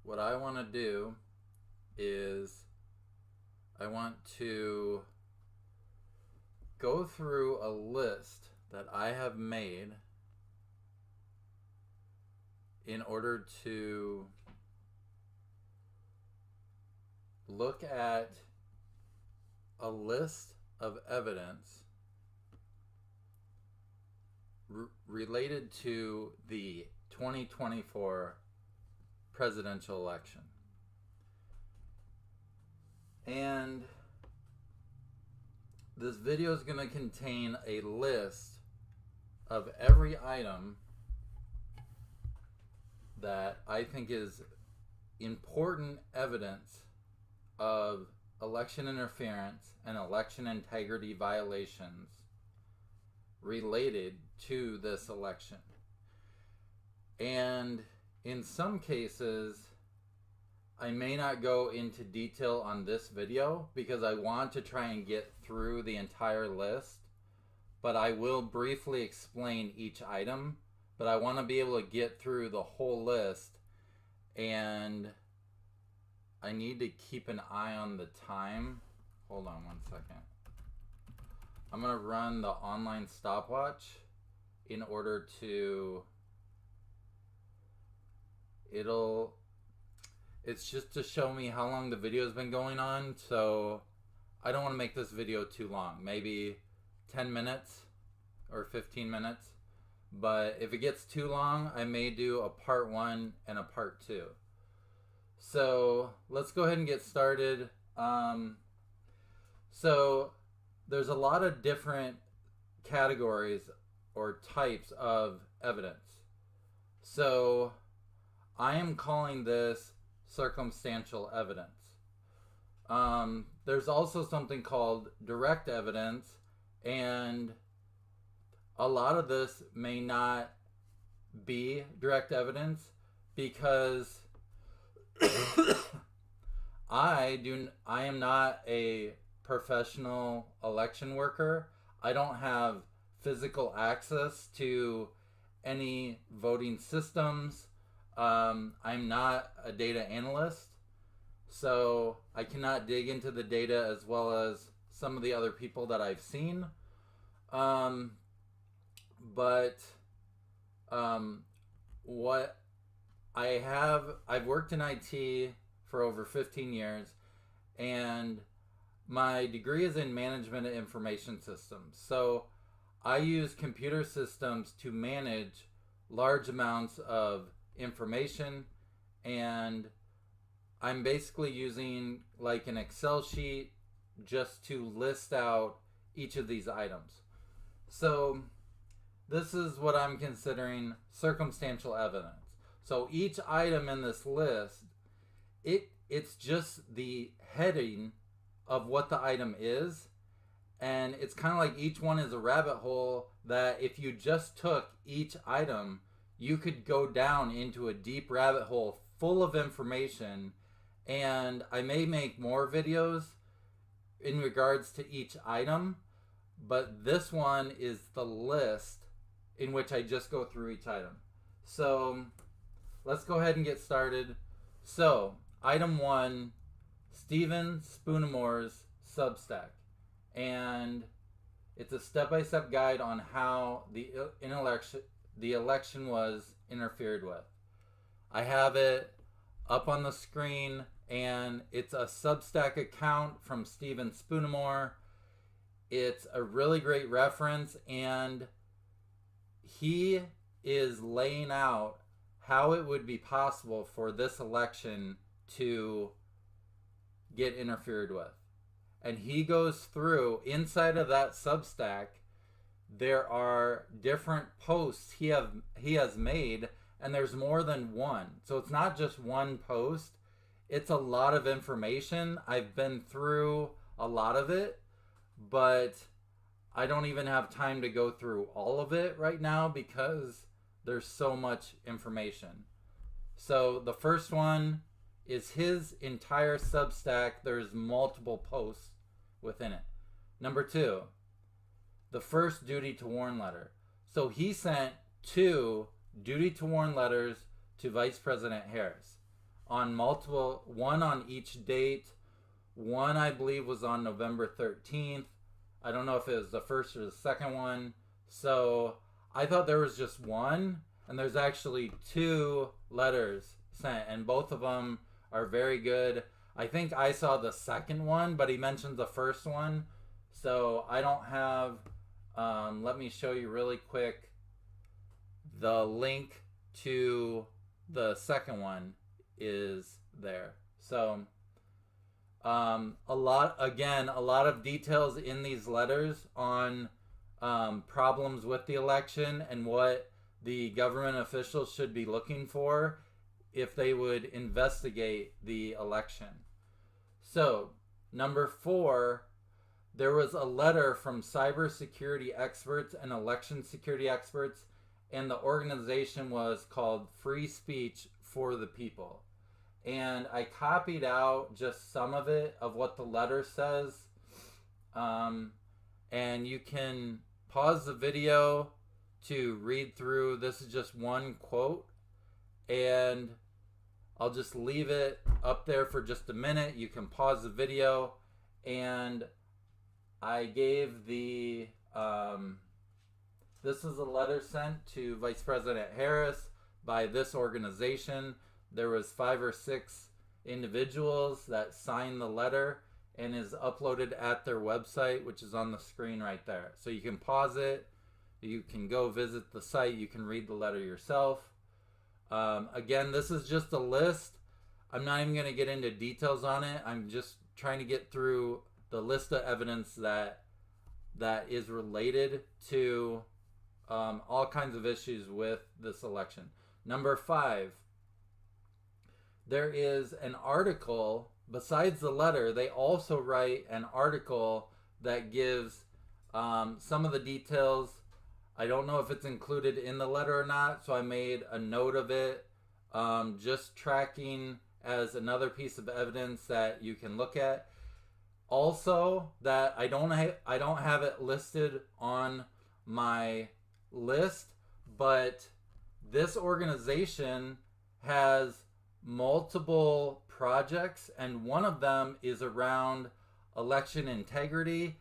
what I want to do is I want to go through a list that I have made in order to look at a list of evidence related to the 2024 presidential election. And this video is going to contain a list of every item that I think is important evidence of election interference and election integrity violations related to this election. And in some cases, I may not go into detail on this video because I want to try and get through the entire list, but I will briefly explain each item. But I want to be able to get through the whole list, and I need to keep an eye on the time. Hold on one second. I'm going to run the online stopwatch in order to... It's just to show me how long the video has been going on, so I don't want to make this video too long. Maybe 10 minutes or 15 minutes. But if it gets too long, I may do a part 1 and a part 2. So let's go ahead and get started. So there's a lot of different categories or types of evidence. So I am calling this circumstantial evidence. There's also something called direct evidence, and a lot of this may not be direct evidence because I am not a professional election worker. I don't have physical access to any voting systems. I'm not a data analyst, so I cannot dig into the data as well as some of the other people that I've seen. But what I've worked in IT for over 15 years, and my degree is in management of information systems. So I use computer systems to manage large amounts of information, and I'm basically using like an Excel sheet just to list out each of these items. So this is what I'm considering circumstantial evidence. So each item in this list, it's just the heading of what the item is, and it's kind of like each one is a rabbit hole that if you just took each item, you could go down into a deep rabbit hole full of information. And I may make more videos in regards to each item, but this one is the list in which I just go through each item. So let's go ahead and get started. So item 1, Stephen Spoonamore's Substack, and it's a step-by-step guide on how the election was interfered with. I have it up on the screen, and it's a Substack account from Stephen Spoonamore. It's a really great reference, and he is laying out how it would be possible for this election to get interfered with. And he goes through, inside of that Substack, there are different posts he has made, and there's more than one. So it's not just one post. It's a lot of information. I've been through a lot of it, but I don't even have time to go through all of it right now because there's so much information. So the first one is his entire Substack. There's multiple posts within it. Number 2, the first duty to warn letter. So he sent 2 duty to warn letters to Vice President Harris on multiple, one on each date. One, I believe, was on November 13th. I don't know if it was the first or the second one. So I thought there was just one, and there's actually two letters sent, and both of them are very good. I think I saw the second one, but he mentioned the first one. So I don't have, let me show you really quick the link to the second one is there. So a lot of details in these letters on problems with the election and what the government officials should be looking for if they would investigate the election. So, number 4, there was a letter from cybersecurity experts and election security experts, and the organization was called Free Speech for the People. And I copied out just some of it, of what the letter says. And you can pause the video to read through. This is just one quote. And I'll just leave it up there for just a minute. You can pause the video. And I gave the... this is a letter sent to Vice President Harris by this organization. There was 5 or 6 individuals that signed the letter and is uploaded at their website, which is on the screen right there. So you can pause it. You can go visit the site. You can read the letter yourself. Again, this is just a list. I'm not even going to get into details on it. I'm just trying to get through the list of evidence that is related to all kinds of issues with this election. Number 5. There is an article, besides the letter, they also write an article that gives some of the details. I don't know if it's included in the letter or not, so I made a note of it, just tracking as another piece of evidence that you can look at. Also, that I don't have it listed on my list, but this organization has multiple projects, and one of them is around election integrity,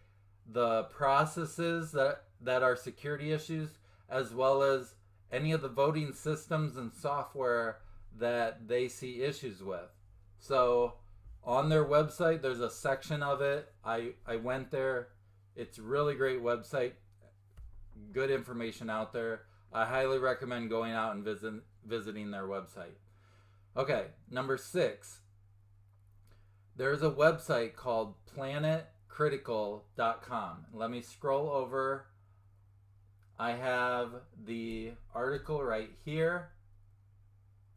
the processes that are security issues, as well as any of the voting systems and software that they see issues with. So on their website, there's a section of it. I went there. It's a really great website. Good information out there. I highly recommend going out and visiting their website. Okay, number 6. There's a website called planetcritical.com. Let me scroll over. I have the article right here.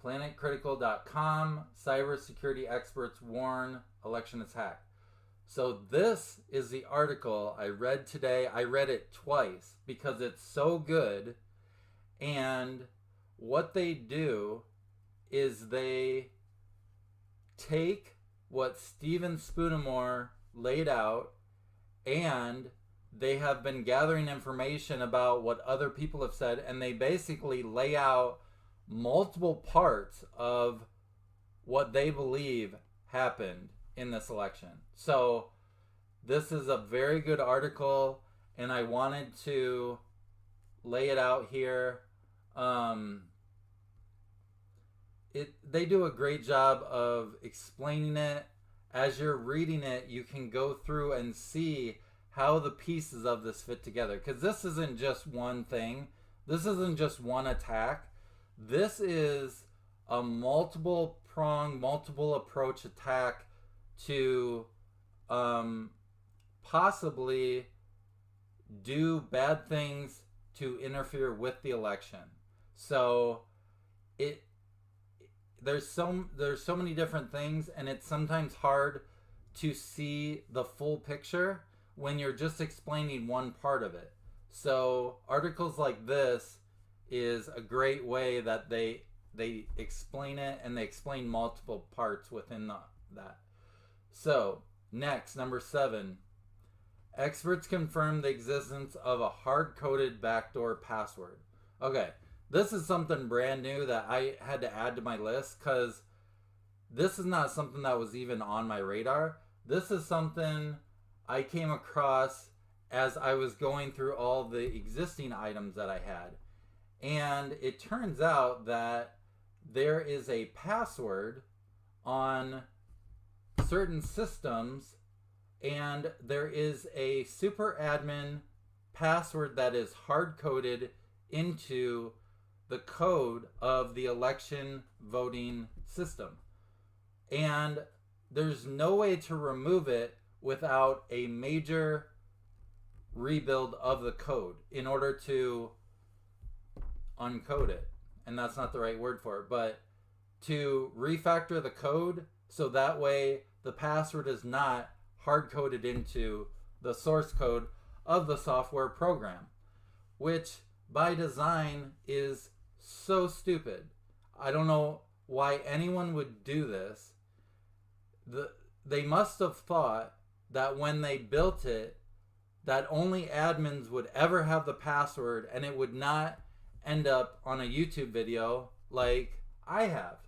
Planetcritical.com, cybersecurity experts warn election is hacked. So this is the article I read today. I read it twice because it's so good. And what they do is they take what Stephen Spoonamore laid out, and they have been gathering information about what other people have said, and they basically lay out multiple parts of what they believe happened in this election. So this is a very good article, and I wanted to lay it out here. They do a great job of explaining it. As you're reading it, you can go through and see how the pieces of this fit together. Because this isn't just one thing. This isn't just one attack. This is a multiple prong, multiple approach attack to possibly do bad things to interfere with the election. So there's so many different things, and it's sometimes hard to see the full picture when you're just explaining one part of it. So articles like this is a great way that they explain it, and they explain multiple parts within that. So next, number 7. Experts confirm the existence of a hard-coded backdoor password. Okay, this is something brand new that I had to add to my list, because this is not something that was even on my radar. This is something I came across as I was going through all the existing items that I had. And it turns out that there is a password on certain systems, and there is a super admin password that is hard-coded into the code of the election voting system. And there's no way to remove it without a major rebuild of the code in order to uncode it. And that's not the right word for it, but to refactor the code so that way the password is not hard-coded into the source code of the software program, which by design is so stupid. I don't know why anyone would do this. They must have thought that when they built it, that only admins would ever have the password and it would not end up on a YouTube video like I have.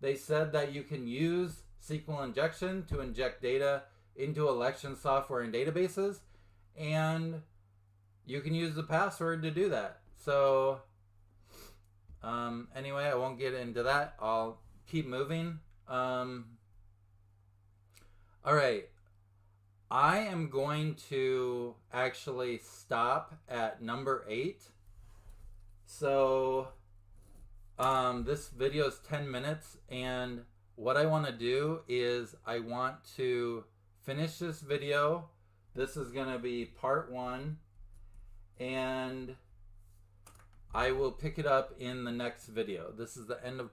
They said that you can use SQL injection to inject data into election software and databases, and you can use the password to do that. So anyway, I won't get into that. I'll keep moving. All right. I am going to actually stop at number 8. So this video is 10 minutes, and what I want to do is I want to finish this video. This is going to be part 1, and I will pick it up in the next video. This is the end of